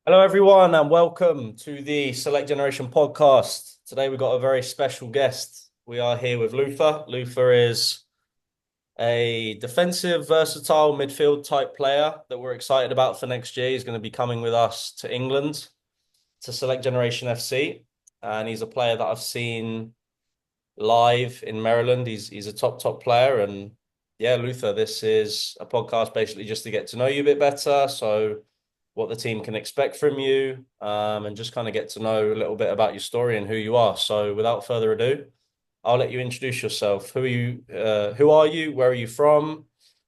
Hello, everyone, and welcome to the Select Generation podcast. Today, we've got a very special guest. We are here with Luther. Luther is a defensive, versatile midfield type player that we're excited about for next year. He's going to be coming with us to England to Select Generation FC, and he's a player that I've seen live in Maryland. He's a top player, and yeah, Luther, this is a podcast basically just to get to know you a bit better. So what the team can expect from you, and just kind of get to know a little bit about your story and who you are. So, without further ado, I'll let you introduce yourself. Who are you? Who are you? Where are you from?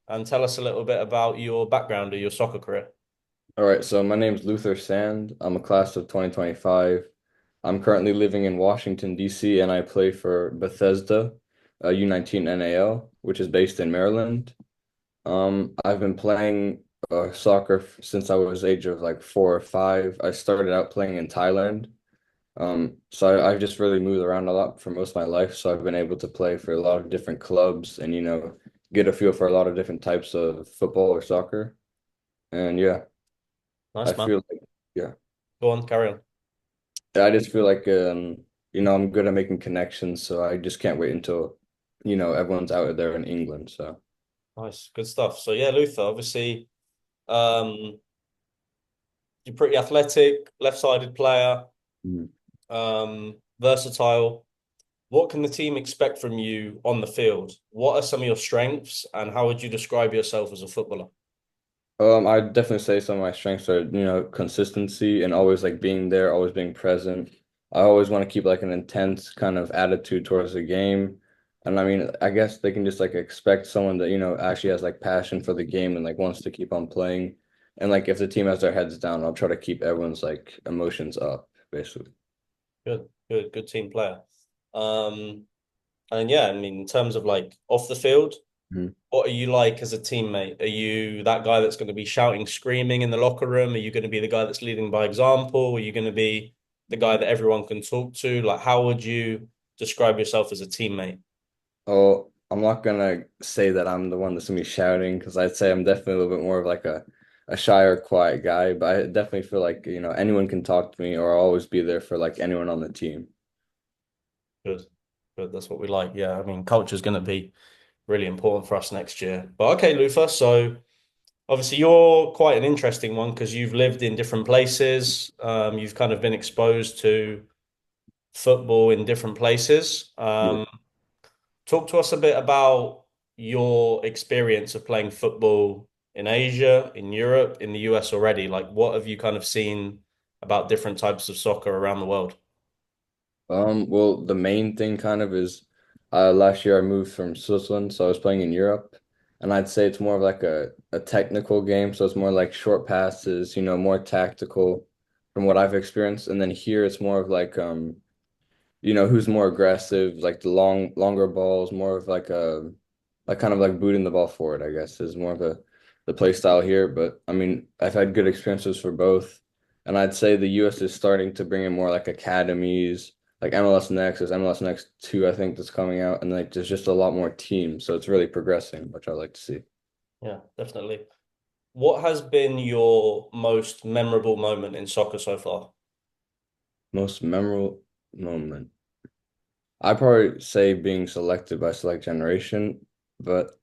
And tell us a little bit about your background or your soccer career. All right, so my name's Luther Sand. I'm a class of 2025. I'm currently living in Washington, D.C., and I play for Bethesda, U19 NAL, which is based in Maryland. I've been playing soccer since I was age of like 4 or 5. I started out playing in Thailand. I've just really moved around a lot for most of my life, so I've been able to play for a lot of different clubs and, get a feel for a lot of different types of football or soccer. And yeah. I Nice, man. feel like, yeah, Go on, carry on. I just feel like, I'm good at making connections, so I just can't wait until, everyone's out there in England. So, Nice, good stuff. So yeah, Luther, obviously, um, you're pretty athletic, left-sided player, Mhm. versatile. What can the team expect from you on the field? What are some of your strengths, and how would you describe yourself as a footballer? I'd definitely say some of my strengths are, consistency and always like being there, always being present. I always want to keep like an intense kind of attitude towards the game. And I mean, I guess they can just like expect someone that, actually has like passion for the game and like wants to keep on playing. And like if the team has their heads down, I'll try to keep everyone's like emotions up, basically. Good team player. Um, and yeah, I mean, in terms of like off the field, Mhm. what are you like as a teammate? Are you that guy that's going to be shouting, screaming in the locker room? Are you going to be the guy that's leading by example? Are you going to be the guy that everyone can talk to? Like, how would you describe yourself as a teammate? Oh, I'm not gonna say that I'm the one that's gonna be shouting because I'd say I'm definitely a little bit more of like a shy or quiet guy, but I definitely feel like, anyone can talk to me or I'll always be there for like anyone on the team. Good, good. That's what we like. Yeah, I mean, culture is going to be really important for us next year. But okay, Lufa. So obviously, you're quite an interesting one because you've lived in different places. You've kind of been exposed to football in different places. Yeah. Talk to us a bit about your experience of playing football in Asia, in Europe, in the US already. Like, what have you kind of seen about different types of soccer around the world? Well, the main thing kind of is last year I moved from Switzerland, so I was playing in Europe, and I'd say it's more of like a technical game, so it's more like short passes, more tactical from what I've experienced. And then here it's more of like who's more aggressive, like the longer balls, more of like kind of like booting the ball forward, I guess, is more of the play style here. But I mean, I've had good experiences for both. And I'd say the US is starting to bring in more like academies, like MLS Next, there's MLS Next 2, I think, that's coming out, and like there's just a lot more teams. So it's really progressing, which I like to see. Yeah, definitely. What has been your most memorable moment in soccer so far? Most memorable moment. I'd probably say being selected by Select Generation, but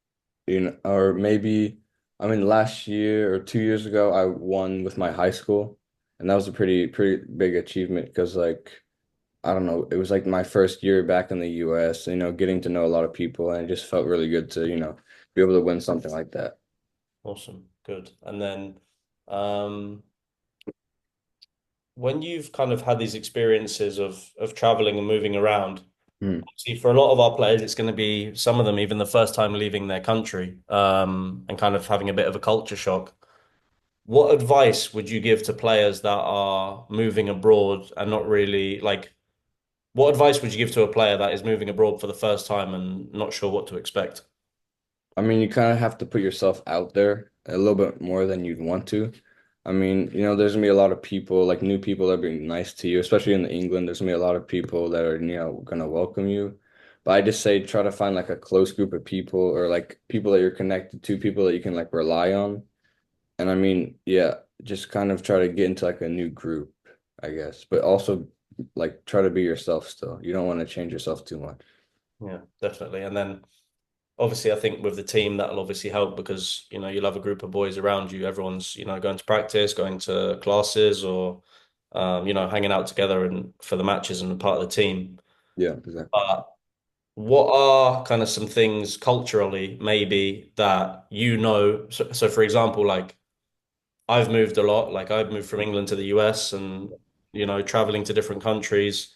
or maybe, I mean, last year or 2 years ago, I won with my high school, and that was a pretty big achievement because, like, I don't know, it was like my first year back in the US, getting to know a lot of people, and it just felt really good to, be able to win something like that. Awesome. Good. And then um, when you've kind of had these experiences of traveling and moving around, Hmm. see, for a lot of our players, it's going to be some of them even the first time leaving their country, and kind of having a bit of a culture shock. What advice would you give to players that are moving abroad and not really like, what advice would you give to a player that is moving abroad for the first time and not sure what to expect? I mean, you kind of have to put yourself out there a little bit more than you'd want to. I mean, there's gonna be a lot of people, like new people that are being nice to you, especially in England. There's gonna be a lot of people that are, gonna welcome you. But I just say try to find like a close group of people or like people that you're connected to, people that you can like rely on. And I mean, yeah, just kind of try to get into like a new group, I guess, but also like try to be yourself still. You don't want to change yourself too much. Yeah, definitely. And then obviously I think with the team that'll obviously help because, you'll have a group of boys around you. Everyone's, going to practice, going to classes or hanging out together and for the matches and part of the team. Yeah, exactly. But what are kind of some things culturally maybe that so for example, like I've moved a lot, like I've moved from England to the US and traveling to different countries,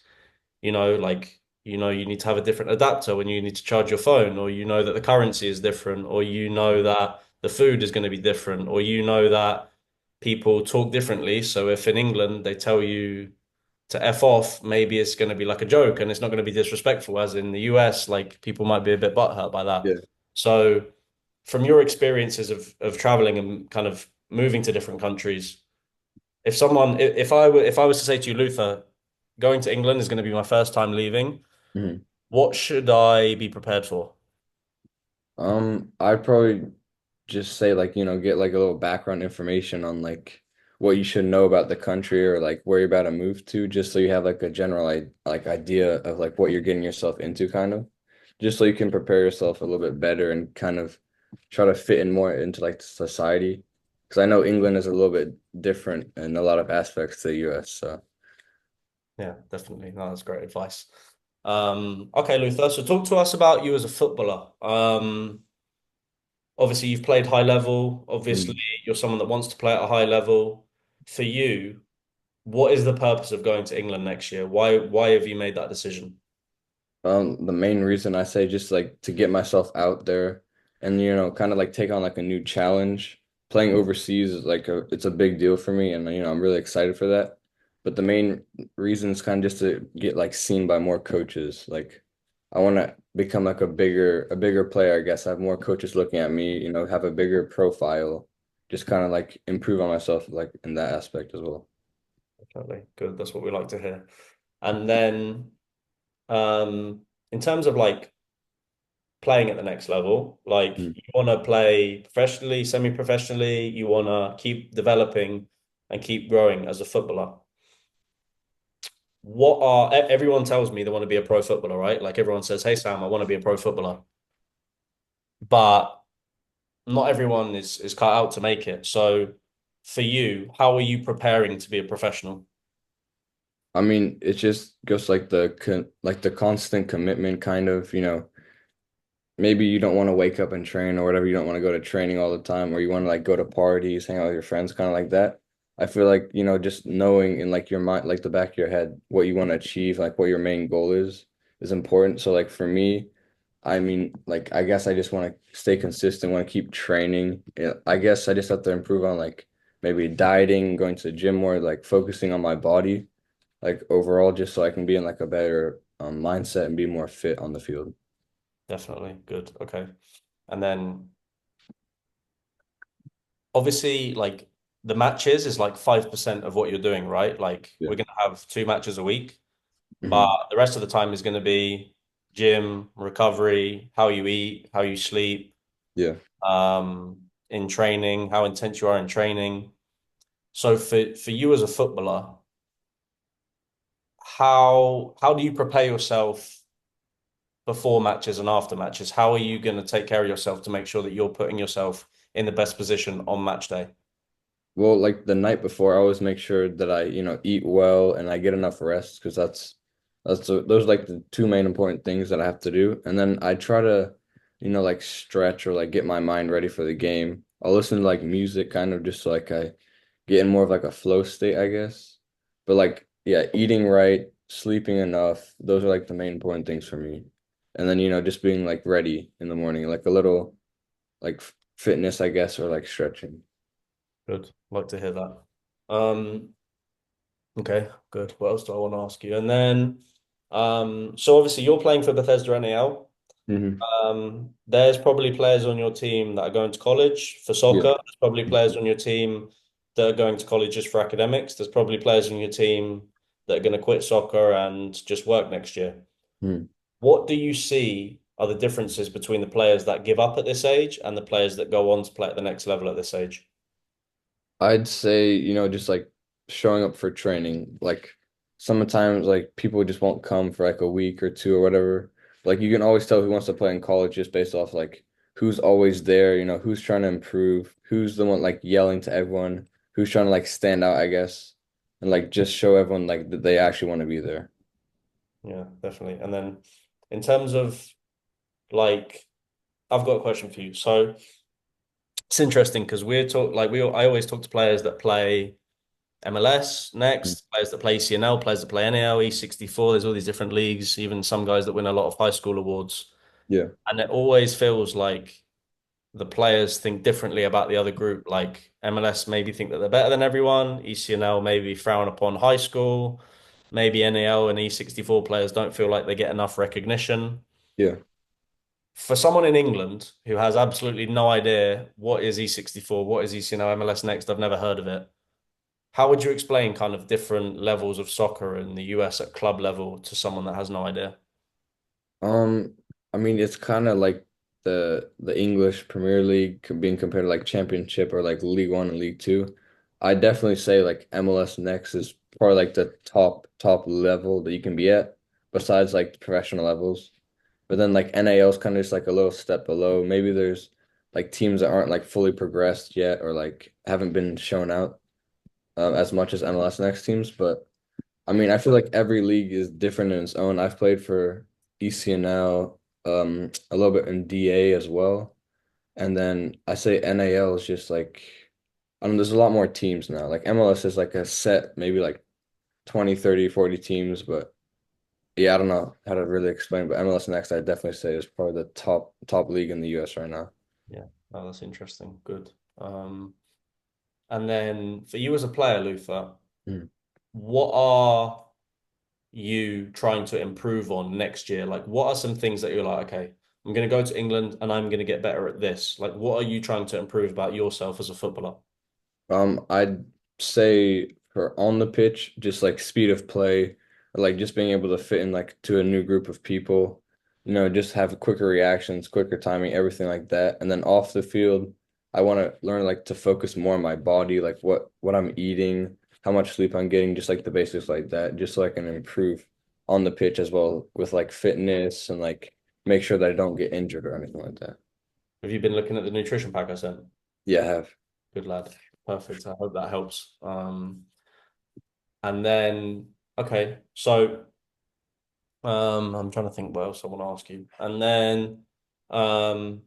like you need to have a different adapter when you need to charge your phone, or that the currency is different, or that the food is going to be different, or that people talk differently. So if in England they tell you to F off, maybe it's going to be like a joke and it's not going to be disrespectful, as in the US, like people might be a bit butthurt by that. Yeah. So from your experiences of traveling and kind of moving to different countries, if I was to say to you, Luther, going to England is going to be my first time leaving, Mhm. what should I be prepared for? I'd probably just say like, get like a little background information on like what you should know about the country or like where you're about to move to, just so you have like a general like idea of like what you're getting yourself into kind of, just so you can prepare yourself a little bit better and kind of try to fit in more into like society. Because I know England is a little bit different in a lot of aspects to the US. So Yeah, definitely. No, that's great advice. Okay, Luther. So talk to us about you as a footballer. Obviously you've played high level. Obviously, mm. you're someone that wants to play at a high level. For you, what is the purpose of going to England next year? Why have you made that decision? The main reason I say just like to get myself out there and kind of like take on like a new challenge. Playing overseas is like it's a big deal for me and I'm really excited for that. But the main reason is kind of just to get like seen by more coaches. Like I want to become like a bigger player, I guess. Have more coaches looking at me, have a bigger profile, just kind of like improve on myself like in that aspect as well. Definitely. Good. That's what we like to hear. And then in terms of like playing at the next level, like Mm. you want to play professionally, semi-professionally, you want to keep developing and keep growing as a footballer. Everyone tells me they want to be a pro footballer, right? Like everyone says, "Hey Sam, I want to be a pro footballer." But not everyone is cut out to make it. So for you, how are you preparing to be a professional? I mean, it just goes like the constant commitment kind of, maybe you don't want to wake up and train or whatever. You don't want to go to training all the time, or you want to like go to parties, hang out with your friends, kind of like that. I feel like, just knowing in like your mind, like the back of your head, what you want to achieve, like what your main goal is important. So like for me, I mean, like I guess I just want to stay consistent, want to keep training. Yeah, I guess I just have to improve on like maybe dieting, going to the gym more, like focusing on my body, like overall, just so I can be in like a better mindset and be more fit on the field. Definitely. Good. Okay. And then obviously like the matches is like 5% of what you're doing, right? Like Yeah. we're gonna have two matches a week, but Hmm. the rest of the time is gonna be gym, recovery, how you eat, how you sleep, Yeah. in training, how intense you are in training. So for you as a footballer, how do you prepare yourself before matches and after matches? How are you going to take care of yourself to make sure that you're putting yourself in the best position on match day? Well, like the night before, I always make sure that I, eat well and I get enough rest because those are like the two main important things that I have to do. And then I try to, like stretch or like get my mind ready for the game. I'll listen to like music kind of just so like I get in more of like a flow state, I guess. But like, yeah, eating right, sleeping enough, those are like the main important things for me. And then, just being like ready in the morning, like a little like fitness, I guess, or like stretching. Good. Like to hear that. Um, okay, good. What else do I want to ask you? And then, so obviously you're playing for Bethesda NAL. Hmm. There's probably players on your team that are going to college for Yeah. soccer. There's probably players on your team that are going to college just for academics. There's probably players on your team that are going to quit soccer and just work next year. Hmm. What do you see are the differences between the players that give up at this age and the players that go on to play at the next level at this age? I'd say, just like showing up for training. Like sometimes like people just won't come for like a week or two or whatever. Like you can always tell who wants to play in college just based off like who's always there, who's trying to improve, who's the one like yelling to everyone, who's trying to like stand out, I guess, and like just show everyone like that they actually want to be there. Yeah, definitely. And then in terms of like, I've got a question for you. So it's interesting because I always talk to players that play MLS Mm. next, players that play ECNL, players that play NAL, E64. There's all these different leagues, even some guys that win a lot of high school awards. Yeah. And it always feels like the players think differently about the other group. Like MLS maybe think that they're better than everyone. ECNL maybe frown upon high school. Maybe NAL and E64 players don't feel like they get enough recognition. Yeah. For someone in England who has absolutely no idea what is E64, what is ECNL, MLS Next, I've never heard of it. How would you explain kind of different levels of soccer in the US at club level to someone that has no idea? Um, I mean, it's kind of like the English Premier League being compared to like Championship or like League One and League Two. I definitely say like MLS Next is probably like the top level that you can be at, besides like the professional levels. But then like NAL is kind of just like a little step below. Maybe there's like teams that aren't like fully progressed yet or like haven't been shown out as much as MLS Next teams, but. I mean, I feel like every league is different in its own. I've played for ECNL, a little bit in DA as well. And then I say NAL is just like, I don't know, there's a lot more teams now. Like MLS is like a set, maybe like 20, 30, 40 teams. But yeah, I don't know how to really explain. But MLS Next, I definitely say is probably the top league in the US right now. Yeah, oh, that's interesting. Good. And then for you as a player, Luther, Mhm. what are you trying to improve on next year? Like, what are some things that you're like, okay, I'm going to go to England and I'm going to get better at this? Like, what are you trying to improve about yourself as a footballer? I'd say for on the pitch, just like speed of play, or like just being able to fit in like to a new group of people, just have quicker reactions, quicker timing, everything like that. And then off the field, I want to learn like to focus more on my body, like what I'm eating, how much sleep I'm getting, just like the basics like that, just so I can improve on the pitch as well with like fitness and like make sure that I don't get injured or anything like that. Have you been looking at the nutrition pack I sent? Yeah, I have. Good lad. Perfect. I hope that helps. And then, okay, so I'm trying to think what else I want to ask you. And then, um,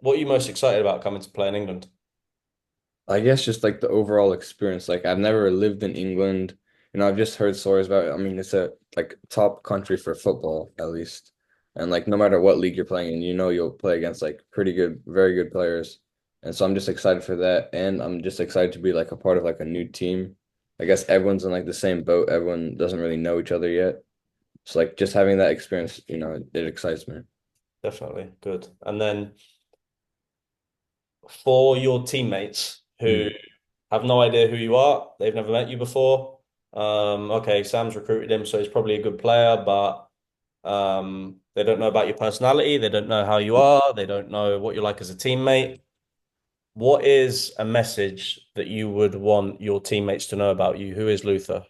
what are you most excited about coming to play in England? I guess just like the overall experience. Like I've never lived in England. I've just heard stories about it. I mean, it's a like top country for football, at least. And like no matter what league you're playing in, you'll play against like pretty good, very good players. And so I'm just excited for that. And I'm just excited to be like a part of like a new team. I guess everyone's in like the same boat. Everyone doesn't really know each other yet. So like just having that experience, it excites me. Definitely. Good. And then for your teammates who Mm. have no idea who you are, they've never met you before. Okay, Sam's recruited him, so he's probably a good player, but they don't know about your personality, they don't know how you are, they don't know what you're like as a teammate. What is a message that you would want your teammates to know about you? Who is Luther?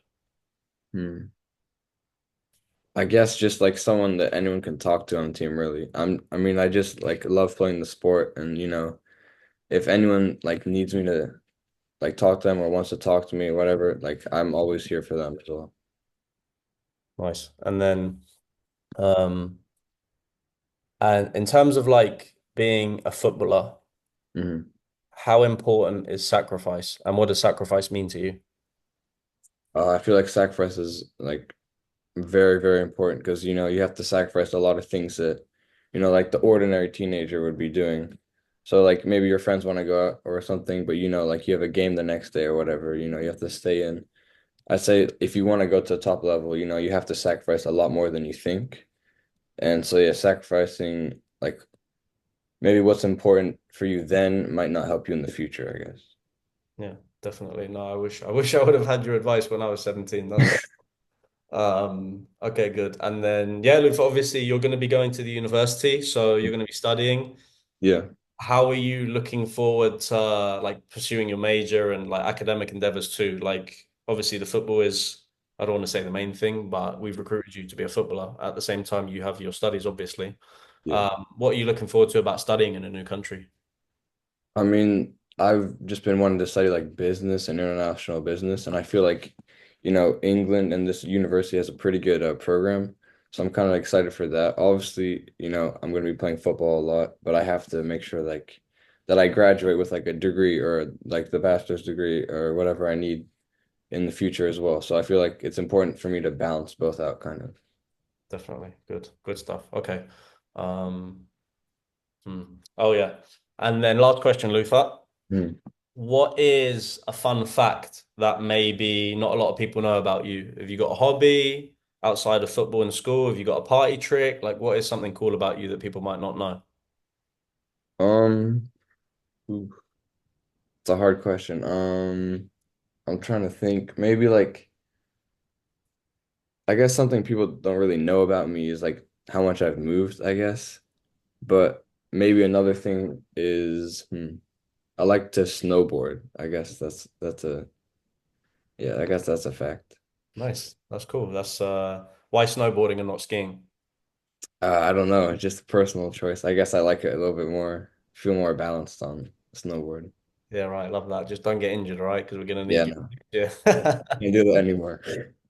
Hmm. I guess just like someone that anyone can talk to on the team, really. I mean, I just like love playing the sport and if anyone like needs me to like talk to them or wants to talk to me or whatever, like I'm always here for them as well. Nice. Um, and in terms of like being a footballer, Hmm. how important is sacrifice and what does sacrifice mean to you? I feel like sacrifice is like very, very important because you have to sacrifice a lot of things that like the ordinary teenager would be doing. So like maybe your friends want to go out or something, but like you have a game the next day or whatever, you have to stay in. I say if you want to go to the top level, you have to sacrifice a lot more than you think. And so yeah, sacrificing like maybe what's important for you then might not help you in the future, I guess. Yeah, definitely. No, I wish I would have had your advice when I was 17. That's okay, good. And then yeah, look, obviously you're going to be going to the university, so you're going to be studying. Yeah. how are you looking forward to like pursuing your major and like academic endeavors too? Like obviously the football is, I don't want to say the main thing, but we've recruited you to be a footballer. At the same time, you have your studies, obviously. Yeah. What are you looking forward to about studying in a new country? I mean, I've just been wanting to study like business and international business, and I feel like, England and this university has a pretty good program. So I'm kind of excited for that. Obviously, I'm going to be playing football a lot, but I have to make sure like that I graduate with like a degree or like the bachelor's degree or whatever I need in the future as well. So I feel like it's important for me to balance both out kind of. Definitely. Good stuff. Okay. Um, Oh yeah. And then last question, Luther. Hmm. What is a fun fact that maybe not a lot of people know about you? Have you got a hobby outside of football and school? Have you got a party trick? Like, what is something cool about you that people might not know? Um, ooh, it's a hard question. I'm trying to think. Maybe like I guess something people don't really know about me is like how much I've moved, I guess. But maybe another thing is I like to snowboard. I guess that's a yeah, I guess that's a fact. Nice. That's cool. That's why snowboarding and not skiing? I don't know, it's just a personal choice. I guess I like it a little bit more, feel more balanced on snowboard. Yeah, right. Love that. Just don't get injured, all right? Because we're gonna Yeah, need you. no, Yeah. can't do that anymore.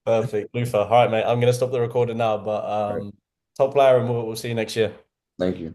Perfect. Luther. All right, mate. I'm gonna stop the recording now, but All right. top player and we'll see you next year. Thank you.